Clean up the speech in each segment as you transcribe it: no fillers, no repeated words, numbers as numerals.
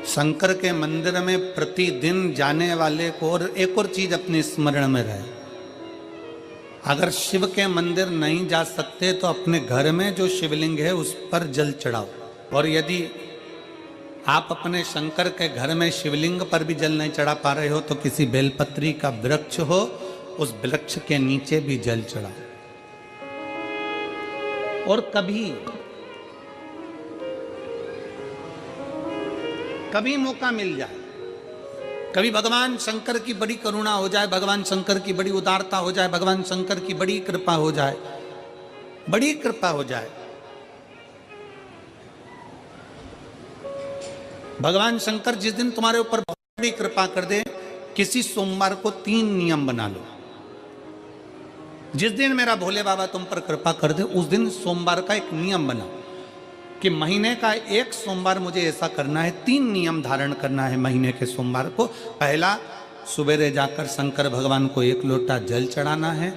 शंकर के मंदिर में प्रतिदिन जाने वाले को और एक और चीज अपने स्मरण में रहे, अगर शिव के मंदिर नहीं जा सकते तो अपने घर में जो शिवलिंग है उस पर जल चढ़ाओ। और यदि आप अपने शंकर के घर में शिवलिंग पर भी जल नहीं चढ़ा पा रहे हो तो किसी बेलपत्री का वृक्ष हो, उस वृक्ष के नीचे भी जल चढ़ाओ। और कभी मौका मिल जाए, कभी भगवान शंकर की बड़ी करुणा हो जाए, भगवान शंकर की बड़ी उदारता हो जाए, भगवान शंकर की बड़ी कृपा हो जाए, बड़ी कृपा हो जाए, भगवान शंकर जिस दिन तुम्हारे ऊपर बड़ी कृपा कर दे, किसी सोमवार को 3 नियम बना लो। जिस दिन मेरा भोले बाबा तुम पर कृपा कर दे उस दिन सोमवार का एक नियम बना कि महीने का एक सोमवार मुझे ऐसा करना है, 3 नियम धारण करना है महीने के सोमवार को। पहला, सुबेरे जाकर शंकर भगवान को 1 लोटा जल चढ़ाना है।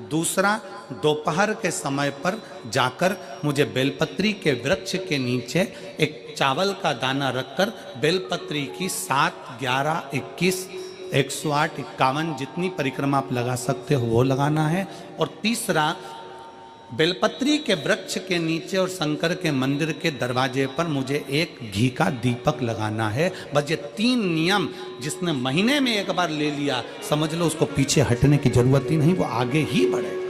दूसरा, दोपहर के समय पर जाकर मुझे बेलपत्री के वृक्ष के नीचे एक चावल का दाना रखकर बेलपत्री की 7, 11, 21, 108, 51 जितनी परिक्रमा आप लगा सकते हो वो लगाना है। और तीसरा, बेलपत्री के वृक्ष के नीचे और शंकर के मंदिर के दरवाजे पर मुझे एक घी का दीपक लगाना है। बस ये 3 नियम जिसने महीने में एक बार ले लिया, समझ लो उसको पीछे हटने की जरूरत ही नहीं, वो आगे ही बढ़ेगा।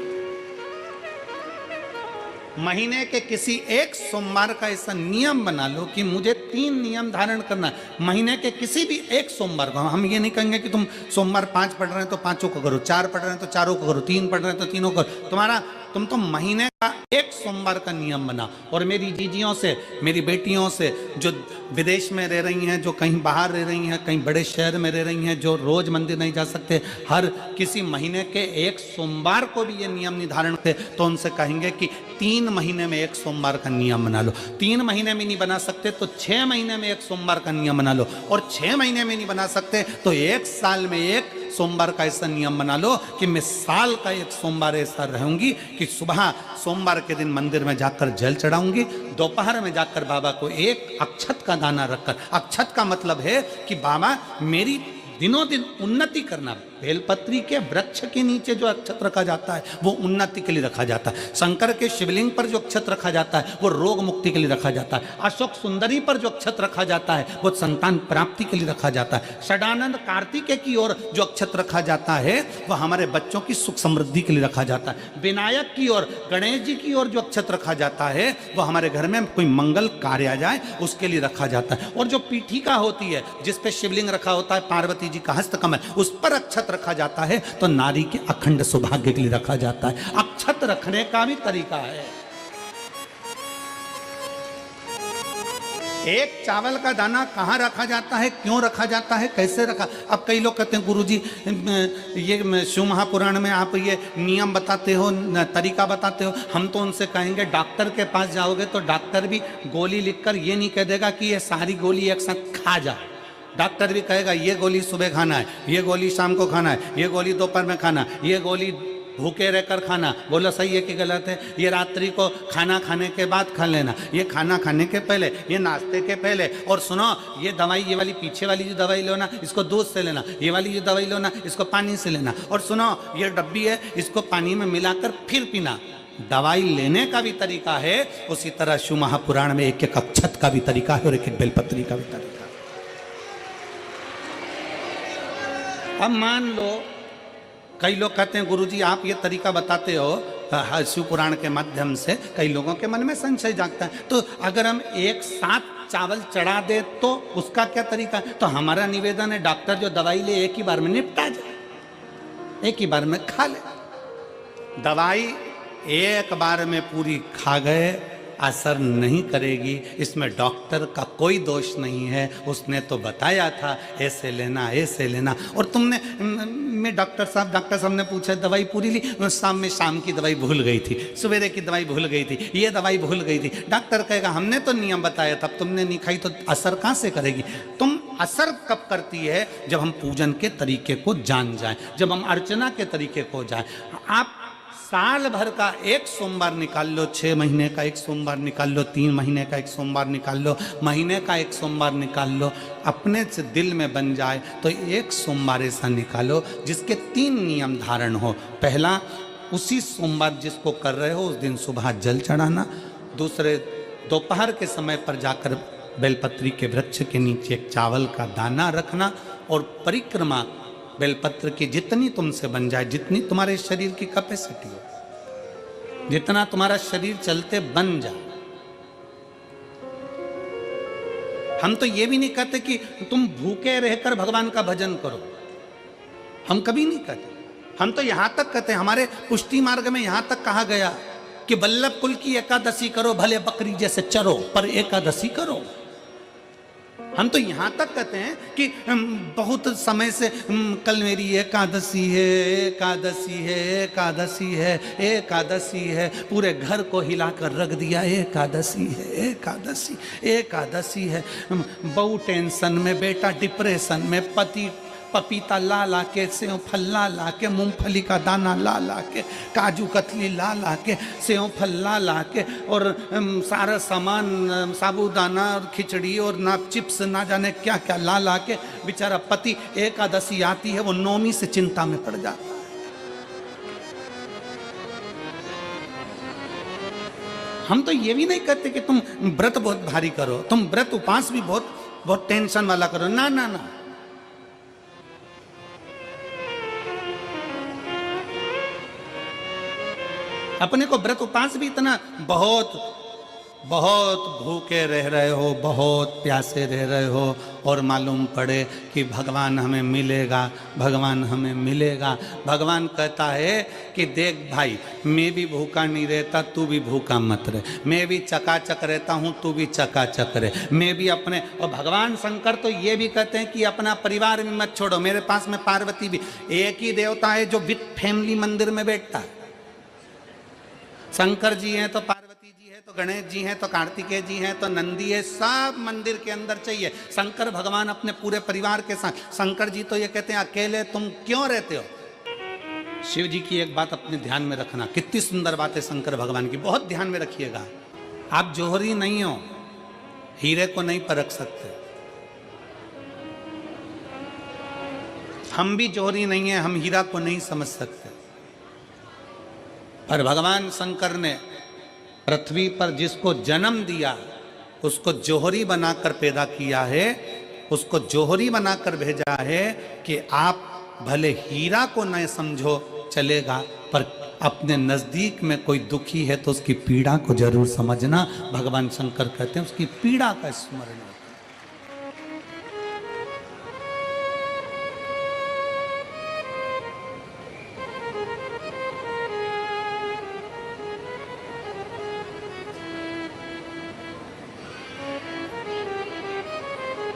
महीने के किसी एक सोमवार का ऐसा नियम बना लो कि मुझे 3 नियम धारण करना है महीने के किसी भी एक सोमवार को। हम ये नहीं कहेंगे कि तुम सोमवार 5 पढ़ रहे हैं तो 5 को करो, 4 पढ़ रहे हैं तो 4 को करो, 3 पढ़ रहे हैं तो 3 को करो। तुम तो महीने का एक सोमवार का नियम बना। और मेरी जीजियों से, मेरी बेटियों से जो विदेश में रह रही हैं, जो कहीं बाहर रह रही हैं, कहीं बड़े शहर में रह रही हैं, जो रोज मंदिर नहीं जा सकते, हर किसी महीने के एक सोमवार को भी ये नियम निर्धारण थे, तो उनसे कहेंगे कि 3 महीने में एक सोमवार का नियम बना लो। 3 महीने में नहीं बना सकते तो 6 महीने में एक सोमवार का नियम बना लो। और 6 महीने में नहीं बना सकते तो 1 साल में एक सोमवार का ऐसा नियम बना लो कि मैं साल का एक सोमवार ऐसा रहूंगी कि सुबह सोमवार के दिन मंदिर में जाकर जल चढ़ाऊंगी, दोपहर में जाकर बाबा को एक अक्षत का दाना रखकर, अक्षत का मतलब है कि बाबा मेरी दिनों दिन उन्नति करना। बेलपत्री के वृक्ष के नीचे जो अक्षत रखा जाता है वो उन्नति के लिए रखा जाता है। शंकर के शिवलिंग पर जो अक्षत रखा जाता है वो रोग मुक्ति के लिए रखा जाता है। अशोक सुंदरी पर जो अक्षत रखा जाता है वो संतान प्राप्ति के लिए रखा जाता है। षडानंद कार्तिकेय की ओर जो अक्षत रखा जाता है वह हमारे बच्चों की सुख समृद्धि के लिए रखा जाता है। विनायक की ओर, गणेश जी की ओर जो अक्षत रखा जाता है वह हमारे घर में कोई मंगल कार्य आ जाए उसके लिए रखा जाता है। और जो पीठिका होती है जिसपे शिवलिंग रखा होता है, पार्वती जी का हस्तकमल, उस पर अक्षत रखा जाता है तो नारी के अखंड सौभाग्य के लिए रखा जाता है। अक्षत रखने का भी तरीका है। एक चावल का दाना कहाँ रखा जाता है, क्यों रखा जाता है, कैसे रखा। अब कई लोग कहते हैं गुरुजी ये शिव महापुराण में आप ये नियम बताते हो, तरीका बताते हो। हम तो उनसे कहेंगे डॉक्टर के पास जाओगे तो डॉक्टर भी गोली लिखकर ये नहीं कह देगा कि ये सारी गोली एक साथ खा जा। डॉक्टर भी कहेगा ये गोली सुबह खाना है, ये गोली शाम को खाना है, ये गोली दोपहर में खाना, ये गोली भूखे रहकर खाना। बोलो सही है कि गलत है? ये रात्रि को खाना खाने के बाद खा लेना, ये खाना खाने के पहले, ये नाश्ते के पहले। और सुनो, ये दवाई, ये वाली पीछे वाली जो दवाई लो ना इसको दूध से लेना, ये वाली जो दवाई लो ना इसको पानी से लेना। और सुनो, ये डब्बी है इसको पानी में मिलाकर फिर पीना। दवाई लेने का भी तरीका है, उसी तरह शिव महापुराण में एक एक अक्षत का भी तरीका है और एक एक बेलपत्री का भी तरीका। अब मान लो कई लोग कहते हैं गुरुजी आप ये तरीका बताते हो शिव पुराण के माध्यम से, कई लोगों के मन में संशय जागता है, तो अगर हम एक साथ चावल चढ़ा दे तो उसका क्या तरीका है? तो हमारा निवेदन है डॉक्टर जो दवाई ले एक ही बार में निपटा जाए, एक ही बार में खा ले। दवाई एक बार में पूरी खा गए असर नहीं करेगी, इसमें डॉक्टर का कोई दोष नहीं है। उसने तो बताया था ऐसे लेना, ऐसे लेना। और तुमने, मैं डॉक्टर साहब ने पूछा दवाई पूरी ली, शाम की दवाई भूल गई थी, सवेरे की दवाई भूल गई थी, ये दवाई भूल गई थी। डॉक्टर कहेगा हमने तो नियम बताया तब तुमने नहीं खाई, तो असर कहाँ से करेगी? तुम असर कब करती है? जब हम पूजन के तरीके को जान जाएं, जब हम अर्चना के तरीके को जाएं। आप साल भर का एक सोमवार निकाल लो, 6 महीने का एक सोमवार निकाल लो, 3 महीने का एक सोमवार निकाल लो, महीने का एक सोमवार निकाल लो, अपने से दिल में बन जाए तो एक सोमवार ऐसा निकालो जिसके 3 नियम धारण हो। पहला, उसी सोमवार जिसको कर रहे हो उस दिन सुबह जल चढ़ाना। दूसरे, दोपहर के समय पर जाकर बेलपत्री के वृक्ष के नीचे एक चावल का दाना रखना और परिक्रमा बेलपत्र की जितनी तुमसे बन जाए, जितनी तुम्हारे शरीर की कैपेसिटी हो, जितना तुम्हारा शरीर चलते बन जाए। हम तो ये भी नहीं कहते कि तुम भूखे रहकर भगवान का भजन करो, हम कभी नहीं कहते। हम तो यहां तक कहते हैं, हमारे पुष्टि मार्ग में यहां तक कहा गया कि वल्लभ कुल की एकादशी करो, भले बकरी जैसे चरो पर एकादशी करो। हम तो यहां तक कहते हैं कि बहुत समय से कल मेरी एकादशी है, एकादशी है, एकादशी है, एकादशी है, पूरे घर को हिलाकर रख दिया, एकादशी है, एकादशी, एकादशी है। बहू टेंशन में, बेटा डिप्रेशन में, पति पपीता ला ला के, सेव फल ला ला के, मूंगफली का दाना ला ला के, काजू कतली ला ला के, सेव फल ला ला के, और सारा सामान, साबूदाना और खिचड़ी और ना चिप्स ना जाने क्या क्या ला ला के, बेचारा पति एकादशी आती है वो नौमी से चिंता में पड़ जाता है। हम तो ये भी नहीं कहते कि तुम व्रत बहुत भारी करो, तुम व्रत उपास भी बहुत बहुत टेंशन वाला करो, ना ना ना। अपने को व्रत उपास भी इतना बहुत बहुत भूखे रह रहे हो, बहुत प्यासे रह रहे हो, और मालूम पड़े कि भगवान हमें मिलेगा, भगवान हमें मिलेगा। भगवान कहता है कि देख भाई, मैं भी भूखा नहीं रहता, तू भी भूखा मत रहे, मैं भी चकाचक रहता हूँ, तू भी चकाचक रहे, मैं भी अपने। और भगवान शंकर तो ये भी कहते हैं कि अपना परिवार भी मत छोड़ो। मेरे पास में पार्वती भी, एक ही देवता है जो विद फैमिली मंदिर में बैठता है। शंकर जी हैं तो पार्वती जी है, तो गणेश जी हैं, तो कार्तिकेय जी हैं, तो नंदी है, सब मंदिर के अंदर चाहिए। शंकर भगवान अपने पूरे परिवार के साथ। शंकर जी तो ये कहते हैं अकेले तुम क्यों रहते हो। शिव जी की एक बात अपने ध्यान में रखना, कितनी सुंदर बात है शंकर भगवान की, बहुत ध्यान में रखिएगा। आप जौहरी नहीं हो, हीरे को नहीं परख सकते। हम भी जौहरी नहीं है, हम हीरा को नहीं समझ सकते। पर भगवान शंकर ने पृथ्वी पर जिसको जन्म दिया उसको जौहरी बनाकर पैदा किया है, उसको जौहरी बनाकर भेजा है कि आप भले हीरा को न समझो चलेगा, पर अपने नजदीक में कोई दुखी है तो उसकी पीड़ा को जरूर समझना। भगवान शंकर कहते हैं उसकी पीड़ा का स्मरण।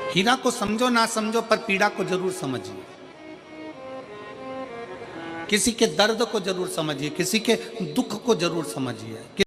हीरा को समझो ना समझो, पर पीड़ा को जरूर समझिए, किसी के दर्द को जरूर समझिए, किसी के दुख को जरूर समझिए।